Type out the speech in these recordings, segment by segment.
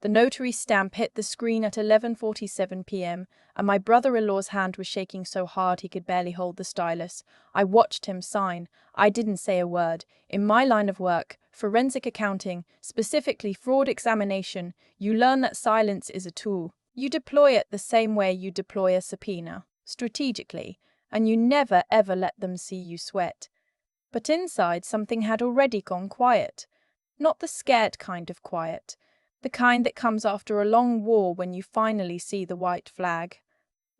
The notary stamp hit the screen at 11:47 p.m., and my brother-in-law's hand was shaking so hard he could barely hold the stylus. I watched him sign. I didn't say a word. In my line of work, forensic accounting, specifically fraud examination, you learn that silence is a tool. You deploy it the same way you deploy a subpoena, strategically, and you never ever let them see you sweat. But inside, something had already gone quiet. Not the scared kind of quiet. The kind that comes after a long war when you finally see the white flag.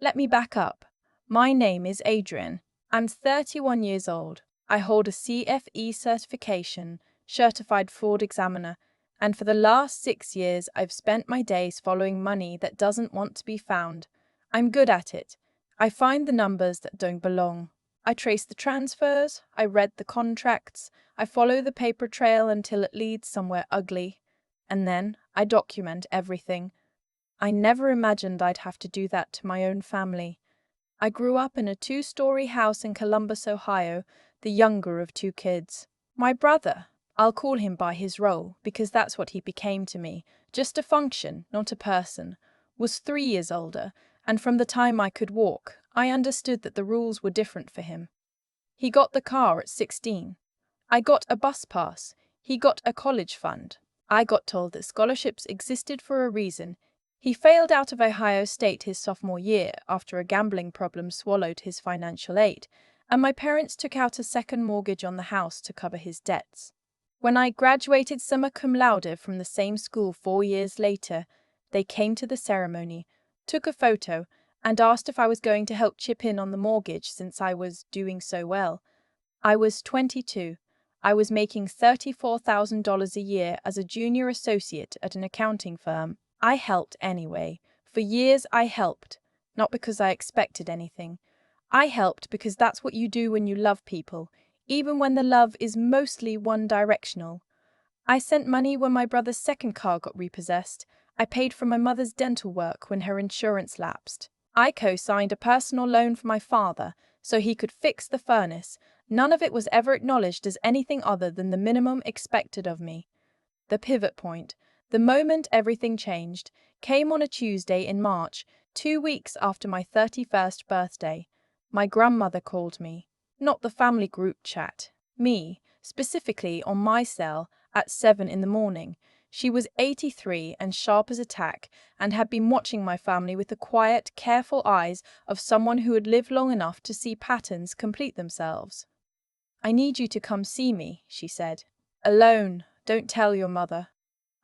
Let me back up. My name is Adrienne. I'm 31 years old. I hold a CFE certification, certified fraud examiner, and for the last 6 years I've spent my days following money that doesn't want to be found. I'm good at it. I find the numbers that don't belong. I trace the transfers, I read the contracts, I follow the paper trail until it leads somewhere ugly. And then I document everything. I never imagined I'd have to do that to my own family. I grew up in a 2-story house in Columbus, Ohio, the younger of 2 kids. My brother, I'll call him by his role because that's what he became to me, just a function, not a person, was 3 years older, and from the time I could walk, I understood that the rules were different for him. He got the car at 16. I got a bus pass. He got a college fund. I got told that scholarships existed for a reason. He failed out of Ohio State his sophomore year after a gambling problem swallowed his financial aid, and my parents took out a second mortgage on the house to cover his debts. When I graduated summa cum laude from the same school 4 years later, they came to the ceremony, took a photo, and asked if I was going to help chip in on the mortgage since I was doing so well. I was 22. I was making $34,000 a year as a junior associate at an accounting firm. I helped anyway. For years I helped, not because I expected anything. I helped because that's what you do when you love people, even when the love is mostly one-directional. I sent money when my brother's second car got repossessed. I paid for my mother's dental work when her insurance lapsed. I co-signed a personal loan for my father so he could fix the furnace. None of it was ever acknowledged as anything other than the minimum expected of me. The pivot point, the moment everything changed, came on a Tuesday in March, 2 weeks after my 31st birthday. My grandmother called me, not the family group chat, me, specifically on my cell at 7 in the morning. She was 83 and sharp as a tack, and had been watching my family with the quiet, careful eyes of someone who had lived long enough to see patterns complete themselves. "I need you to come see me," she said. "Alone. Don't tell your mother."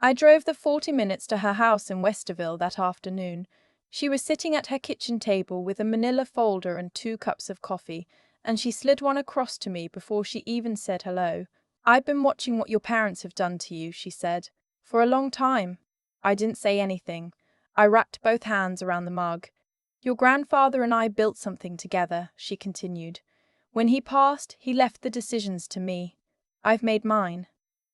I drove the 40 minutes to her house in Westerville that afternoon. She was sitting at her kitchen table with a manila folder and 2 cups of coffee, and she slid one across to me before she even said hello. "I've been watching what your parents have done to you," she said, "for a long time." I didn't say anything. I wrapped both hands around the mug. "Your grandfather and I built something together," she continued. "When he passed, he left the decisions to me. I've made mine."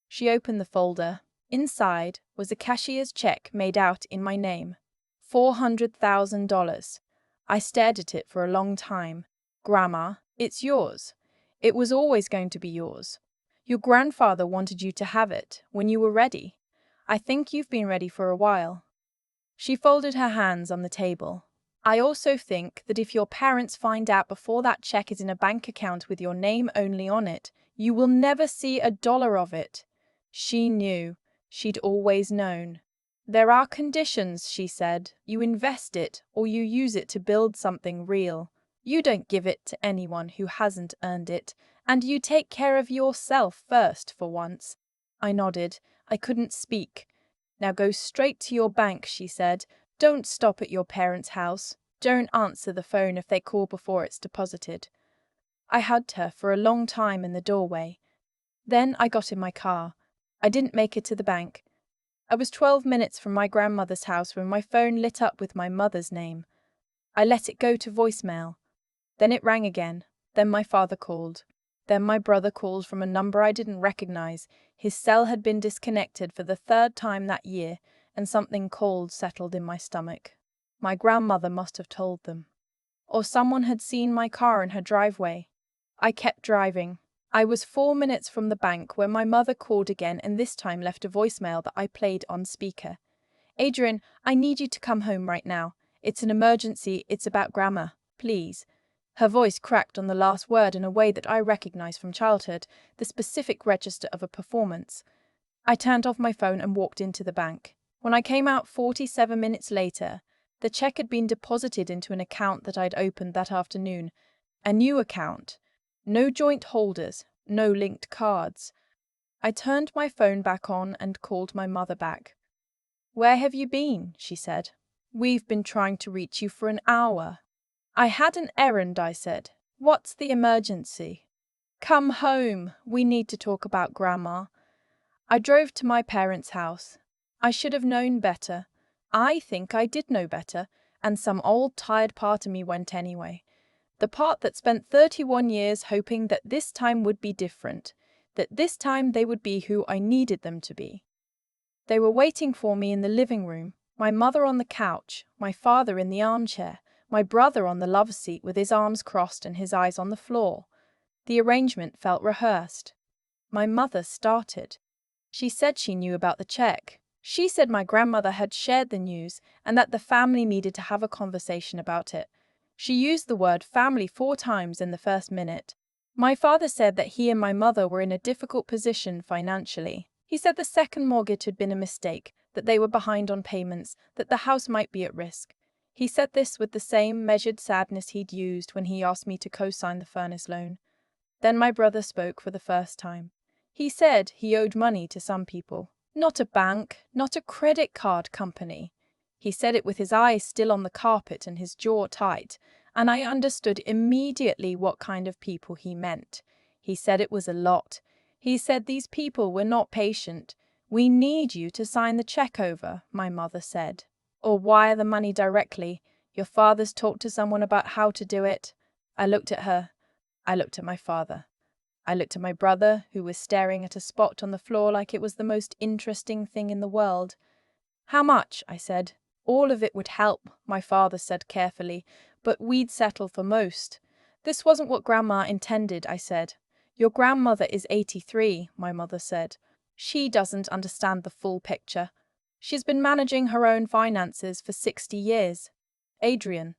She opened the folder. Inside was a cashier's check made out in my name. $400,000. I stared at it for a long time. "Grandma, it's yours. It was always going to be yours. Your grandfather wanted you to have it when you were ready. I think you've been ready for a while." She folded her hands on the table. "I also think that if your parents find out before that check is in a bank account with your name only on it, you will never see a dollar of it." She knew. She'd always known. "There are conditions," she said. "You invest it or you use it to build something real. You don't give it to anyone who hasn't earned it, and you take care of yourself first for once." I nodded. I couldn't speak. "Now go straight to your bank," she said. "Don't stop at your parents' house. Don't answer the phone if they call before it's deposited." I hugged her for a long time in the doorway. Then I got in my car. I didn't make it to the bank. I was 12 minutes from my grandmother's house when my phone lit up with my mother's name. I let it go to voicemail. Then it rang again. Then my father called. Then my brother called from a number I didn't recognize. His cell had been disconnected for the 3rd time that year, and something cold settled in my stomach. My grandmother must have told them. Or someone had seen my car in her driveway. I kept driving. I was 4 minutes from the bank when my mother called again and this time left a voicemail that I played on speaker. Adrienne, I need you to come home right now. It's an emergency, it's about grammar. Please. Her voice cracked on the last word in a way that I recognized from childhood, the specific register of a performance. I turned off my phone and walked into the bank. When I came out 47 minutes later, the check had been deposited into an account that I'd opened that afternoon. A new account. No joint holders, no linked cards. I turned my phone back on and called my mother back. "Where have you been?" she said. "We've been trying to reach you for an hour." "I had an errand," I said. "What's the emergency?" "Come home. We need to talk about Grandma." I drove to my parents' house. I should have known better. I think I did know better, and some old tired part of me went anyway. The part that spent 31 years hoping that this time would be different, that this time they would be who I needed them to be. They were waiting for me in the living room, my mother on the couch, my father in the armchair, my brother on the lover seat with his arms crossed and his eyes on the floor. The arrangement felt rehearsed. My mother started. She said she knew about the check. She said my grandmother had shared the news and that the family needed to have a conversation about it. She used the word family 4 times in the first minute. My father said that he and my mother were in a difficult position financially. He said the second mortgage had been a mistake, that they were behind on payments, that the house might be at risk. He said this with the same measured sadness he'd used when he asked me to co-sign the furnace loan. Then my brother spoke for the first time. He said he owed money to some people. Not a bank, not a credit card company. He said it with his eyes still on the carpet and his jaw tight, and I understood immediately what kind of people he meant. He said it was a lot. He said these people were not patient. "We need you to sign the check over," my mother said. "Or wire the money directly. Your father's talked to someone about how to do it." I looked at her. I looked at my father. I looked at my brother, who was staring at a spot on the floor like it was the most interesting thing in the world. "How much?" I said. "All of it would help," my father said carefully, "but we'd settle for most." "This wasn't what Grandma intended," I said. "Your grandmother is 83, my mother said. "She doesn't understand the full picture. She's been managing her own finances for 60 years. Adrienne."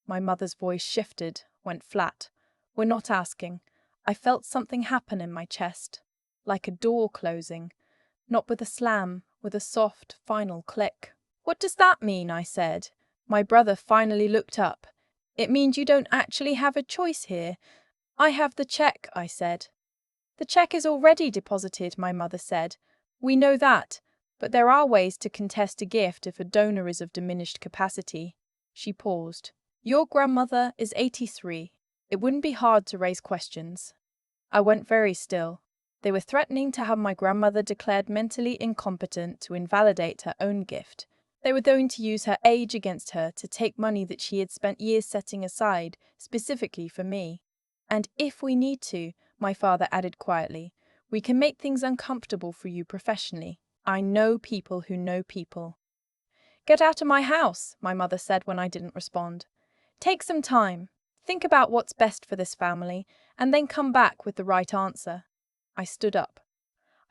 My mother's voice shifted, went flat. "We're not asking." I felt something happen in my chest, like a door closing, not with a slam, with a soft, final click. "What does that mean?" I said. My brother finally looked up. "It means you don't actually have a choice here." "I have the check," I said. "The check is already deposited," my mother said. "We know that, but there are ways to contest a gift if a donor is of diminished capacity." She paused. "Your grandmother is 83. It wouldn't be hard to raise questions." I went very still. They were threatening to have my grandmother declared mentally incompetent to invalidate her own gift. They were going to use her age against her to take money that she had spent years setting aside, specifically for me. "And if we need to," my father added quietly, "we can make things uncomfortable for you professionally. I know people who know people." "Get out of my house," my mother said when I didn't respond. "Take some time. Think about what's best for this family, and then come back with the right answer." I stood up.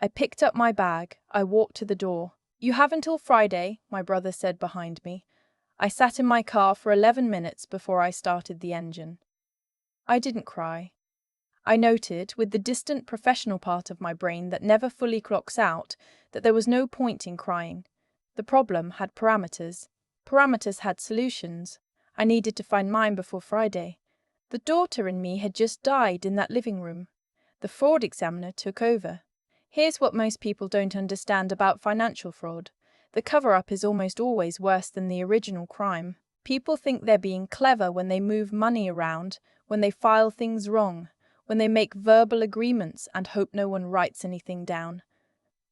I picked up my bag. I walked to the door. "You have until Friday," my brother said behind me. I sat in my car for 11 minutes before I started the engine. I didn't cry. I noted, with the distant professional part of my brain that never fully clocks out, that there was no point in crying. The problem had parameters. Parameters had solutions. I needed to find mine before Friday. The daughter in me had just died in that living room. The fraud examiner took over. Here's what most people don't understand about financial fraud. The cover-up is almost always worse than the original crime. People think they're being clever when they move money around, when they file things wrong, when they make verbal agreements and hope no one writes anything down.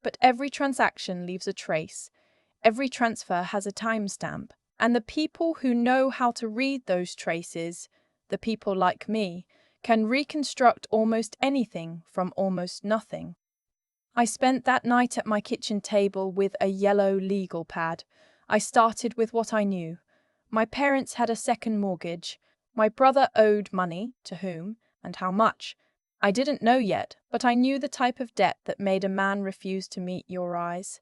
But every transaction leaves a trace. Every transfer has a timestamp. And the people who know how to read those traces, the people like me, can reconstruct almost anything from almost nothing. I spent that night at my kitchen table with a yellow legal pad. I started with what I knew. My parents had a second mortgage. My brother owed money, to whom, and how much. I didn't know yet, but I knew the type of debt that made a man refuse to meet your eyes.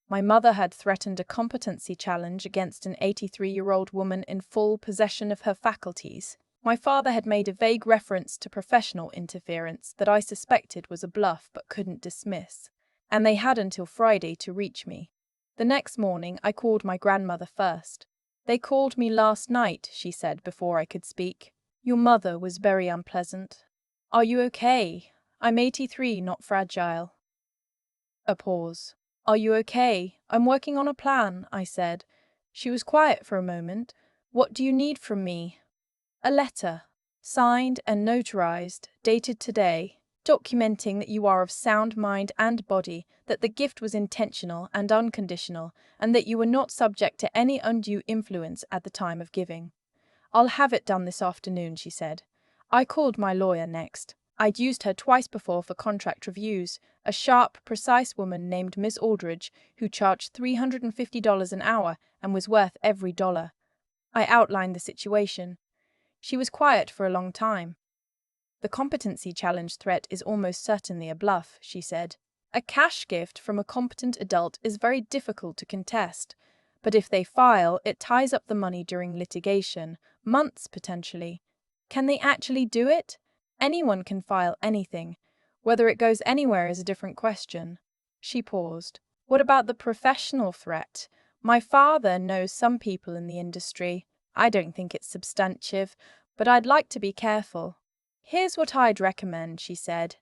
My mother had threatened a competency challenge against an 83-year-old woman in full possession of her faculties. My father had made a vague reference to professional interference that I suspected was a bluff but couldn't dismiss. And they had until Friday to reach me. The next morning, I called my grandmother first. "They called me last night," she said before I could speak. "Your mother was very unpleasant. Are you okay? I'm 83, not fragile." A pause. "Are you okay? I'm working on a plan," I said. She was quiet for a moment. "What do you need from me?" "A letter, signed and notarized, dated today, documenting that you are of sound mind and body, that the gift was intentional and unconditional, and that you were not subject to any undue influence at the time of giving." "I'll have it done this afternoon," she said. I called my lawyer next. I'd used her twice before for contract reviews, a sharp, precise woman named Miss Aldridge who charged $350 an hour and was worth every dollar. I outlined the situation. She was quiet for a long time. "The competency challenge threat is almost certainly a bluff," she said. "A cash gift from a competent adult is very difficult to contest. But if they file, it ties up the money during litigation, months potentially. Can they actually do it? Anyone can file anything. Whether it goes anywhere is a different question." She paused. "What about the professional threat? My father knows some people in the industry. I don't think it's substantive, but I'd like to be careful." "Here's what I'd recommend," she said.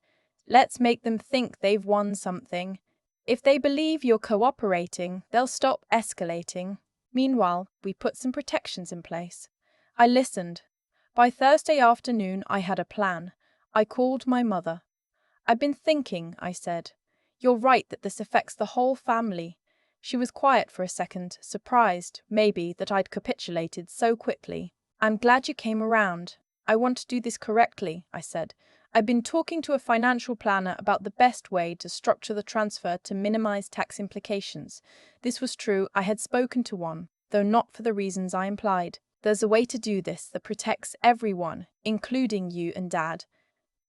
"Let's make them think they've won something. If they believe you're cooperating, they'll stop escalating. Meanwhile, we put some protections in place." I listened. By Thursday afternoon, I had a plan. I called my mother. "I've been thinking," I said. "You're right that this affects the whole family." She was quiet for a second, surprised, maybe, that I'd capitulated so quickly. "I'm glad you came around. I want to do this correctly," I said. "I've been talking to a financial planner about the best way to structure the transfer to minimize tax implications." This was true, I had spoken to one, though not for the reasons I implied. "There's a way to do this that protects everyone, including you and Dad.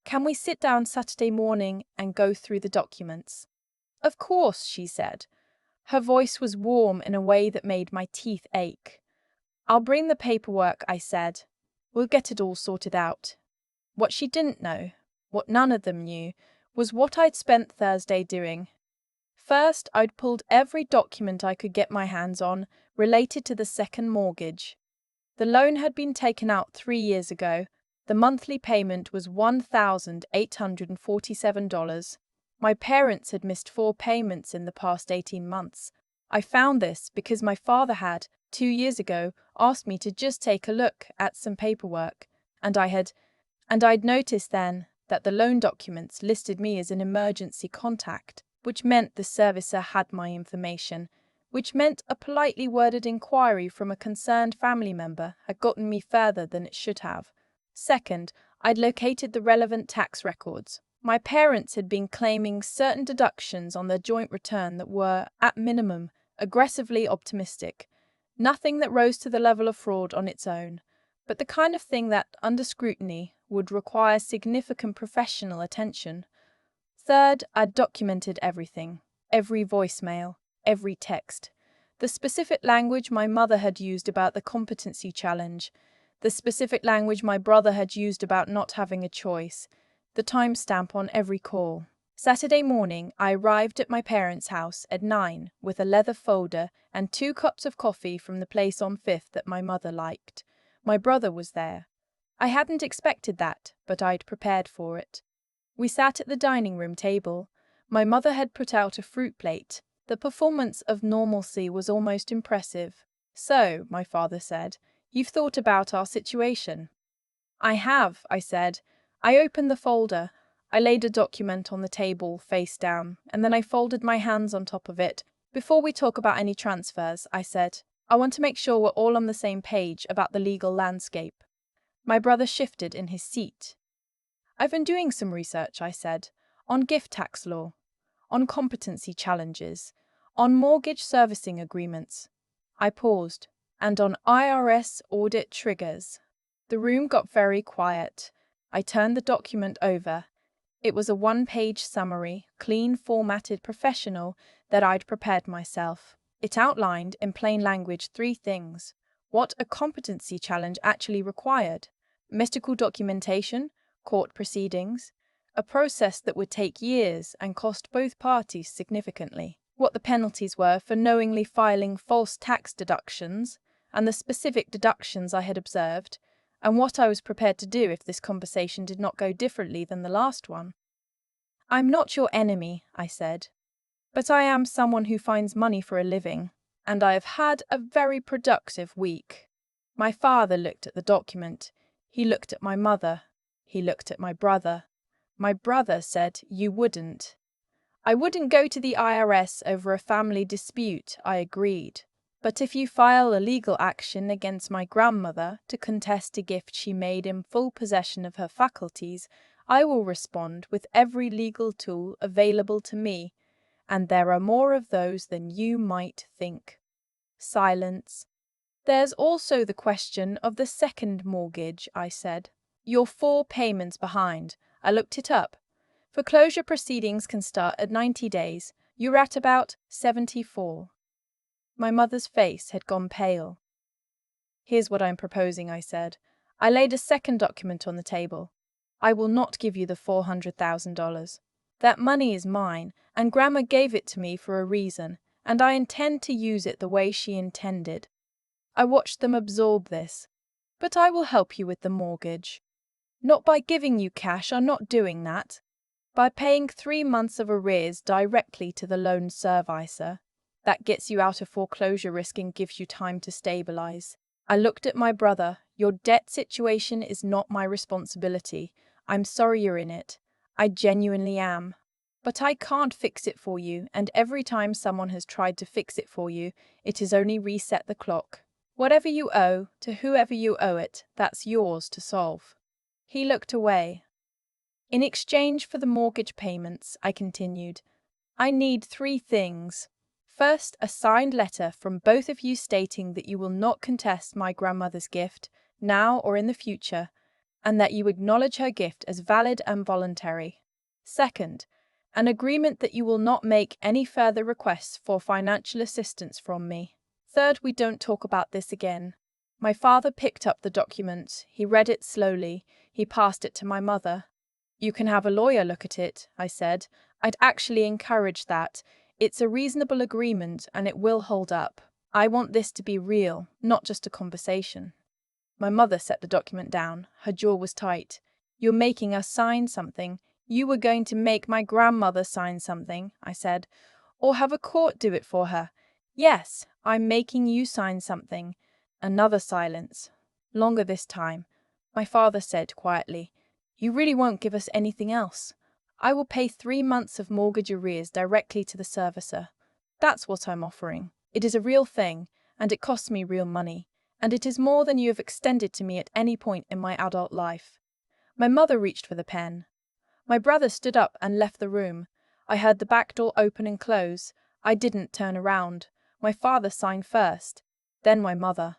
Can we sit down Saturday morning and go through the documents?" "Of course," she said. Her voice was warm in a way that made my teeth ache. "I'll bring the paperwork," I said. "We'll get it all sorted out." What she didn't know, what none of them knew, was what I'd spent Thursday doing. First, I'd pulled every document I could get my hands on related to the second mortgage. The loan had been taken out 3 years ago. The monthly payment was $1,847. My parents had missed 4 payments in the past 18 months. I found this because my father had, 2 years ago, asked me to just take a look at some paperwork, and I'd noticed then that the loan documents listed me as an emergency contact, which meant the servicer had my information, which meant a politely worded inquiry from a concerned family member had gotten me further than it should have. Second, I'd located the relevant tax records. My parents had been claiming certain deductions on their joint return that were, at minimum, aggressively optimistic. Nothing that rose to the level of fraud on its own, but the kind of thing that, under scrutiny, would require significant professional attention. Third, I'd documented everything, every voicemail, every text. The specific language my mother had used about the competency challenge, the specific language my brother had used about not having a choice, the timestamp on every call. Saturday morning, I arrived at my parents' house at 9 with a leather folder and 2 cups of coffee from the place on Fifth that my mother liked. My brother was there. I hadn't expected that, but I'd prepared for it. We sat at the dining room table. My mother had put out a fruit plate. The performance of normalcy was almost impressive. "So," my father said, "you've thought about our situation." "I have," I said. I opened the folder. I laid a document on the table, face down, and then I folded my hands on top of it. "Before we talk about any transfers," I said, "I want to make sure we're all on the same page about the legal landscape." My brother shifted in his seat. "I've been doing some research," I said, "on gift tax law, on competency challenges, on mortgage servicing agreements." I paused. "And on IRS audit triggers." The room got very quiet. I turned the document over. It was a one-page summary, clean, formatted, professional, that I'd prepared myself. It outlined, in plain language, 3 things. What a competency challenge actually required: mystical documentation, court proceedings, a process that would take years and cost both parties significantly, what the penalties were for knowingly filing false tax deductions, and the specific deductions I had observed, and what I was prepared to do if this conversation did not go differently than the last one. "I'm not your enemy," I said, "but I am someone who finds money for a living, and I have had a very productive week." My father looked at the document. He looked at my mother. He looked at my brother. My brother said, "You wouldn't." "I wouldn't go to the IRS over a family dispute," I agreed. "But if you file a legal action against my grandmother to contest a gift she made in full possession of her faculties, I will respond with every legal tool available to me, and there are more of those than you might think." Silence. "There's also the question of the second mortgage," I said. "You're 4 payments behind. I looked it up. Foreclosure proceedings can start at 90 days. You're at about 74. My mother's face had gone pale. "Here's what I'm proposing," I said. I laid a second document on the table. "I will not give you the $400,000. That money is mine, and Grandma gave it to me for a reason, and I intend to use it the way she intended." I watched them absorb this. "But I will help you with the mortgage. Not by giving you cash, I'm not doing that. By paying 3 months of arrears directly to the loan servicer. That gets you out of foreclosure risk and gives you time to stabilize." I looked at my brother. "Your debt situation is not my responsibility. I'm sorry you're in it. I genuinely am. But I can't fix it for you, and every time someone has tried to fix it for you, it has only reset the clock. Whatever you owe, to whoever you owe it, that's yours to solve." He looked away. "In exchange for the mortgage payments," I continued, "I need 3 things. First, a signed letter from both of you stating that you will not contest my grandmother's gift, now or in the future, and that you acknowledge her gift as valid and voluntary. Second, an agreement that you will not make any further requests for financial assistance from me. Third, we don't talk about this again." My father picked up the document. He read it slowly. He passed it to my mother. "You can have a lawyer look at it," I said. "I'd actually encourage that. It's a reasonable agreement and it will hold up. I want this to be real, not just a conversation." My mother set the document down. Her jaw was tight. "You're making us sign something. You were going to make my grandmother sign something," I said. "Or have a court do it for her." "Yes, I'm making you sign something." Another silence. Longer this time. My father said quietly, "You really won't give us anything else?" "I will pay 3 months of mortgage arrears directly to the servicer. That's what I'm offering. It is a real thing, and it costs me real money, and it is more than you have extended to me at any point in my adult life." My mother reached for the pen. My brother stood up and left the room. I heard the back door open and close. I didn't turn around. My father signed first, then my mother.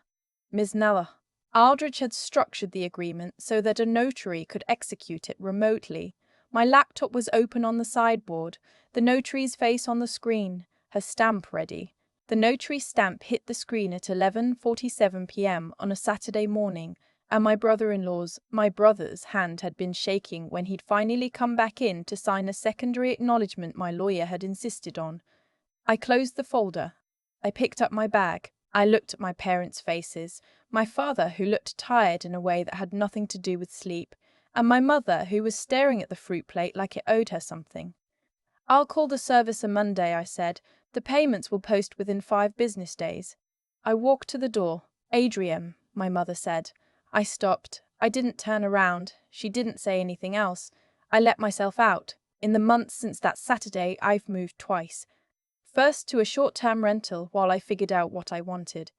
Ms. Neller. Aldrich had structured the agreement so that a notary could execute it remotely. My laptop was open on the sideboard, the notary's face on the screen, her stamp ready. The notary's stamp hit the screen at 11:47 p.m. on a Saturday morning, and my brother's hand had been shaking when he'd finally come back in to sign a secondary acknowledgement my lawyer had insisted on. I closed the folder. I picked up my bag. I looked at my parents' faces, my father, who looked tired in a way that had nothing to do with sleep, and my mother, who was staring at the fruit plate like it owed her something. "I'll call the servicer Monday," I said. "The payments will post within 5 business days." I walked to the door. "Adrienne," my mother said. I stopped. I didn't turn around. She didn't say anything else. I let myself out. In the months since that Saturday, I've moved twice. First to a short-term rental while I figured out what I wanted.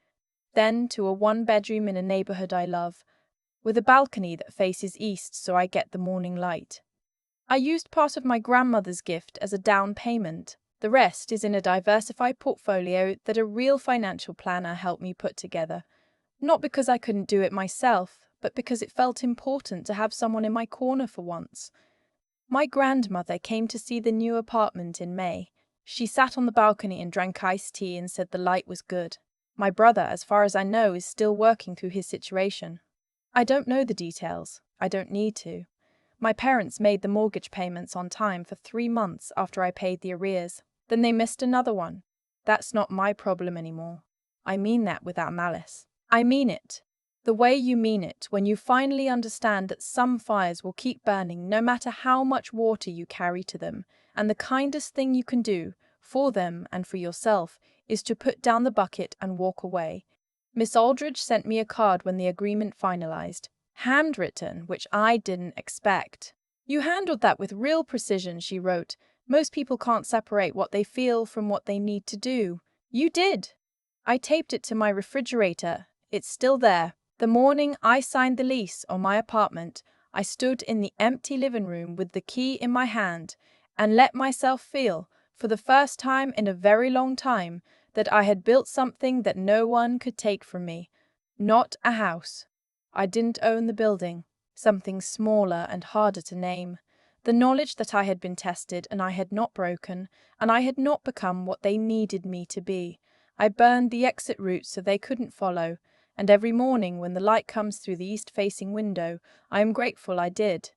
Then to a 1-bedroom in a neighborhood I love, with a balcony that faces east so I get the morning light. I used part of my grandmother's gift as a down payment. The rest is in a diversified portfolio that a real financial planner helped me put together. Not because I couldn't do it myself, but because it felt important to have someone in my corner for once. My grandmother came to see the new apartment in May. She sat on the balcony and drank iced tea and said the light was good. My brother, as far as I know, is still working through his situation. I don't know the details. I don't need to. My parents made the mortgage payments on time for 3 months after I paid the arrears. Then they missed another one. That's not my problem anymore. I mean that without malice. I mean it. The way you mean it, when you finally understand that some fires will keep burning no matter how much water you carry to them, and the kindest thing you can do, for them and for yourself, is to put down the bucket and walk away. Miss Aldridge sent me a card when the agreement finalized, handwritten, which I didn't expect. "You handled that with real precision," she wrote. "Most people can't separate what they feel from what they need to do. You did." I taped it to my refrigerator. It's still there. The morning I signed the lease on my apartment, I stood in the empty living room with the key in my hand and let myself feel, for the first time in a very long time, that I had built something that no one could take from me. Not a house. I didn't own the building. Something smaller and harder to name. The knowledge that I had been tested and I had not broken, and I had not become what they needed me to be. I burned the exit route so they couldn't follow, and every morning when the light comes through the east-facing window, I am grateful I did.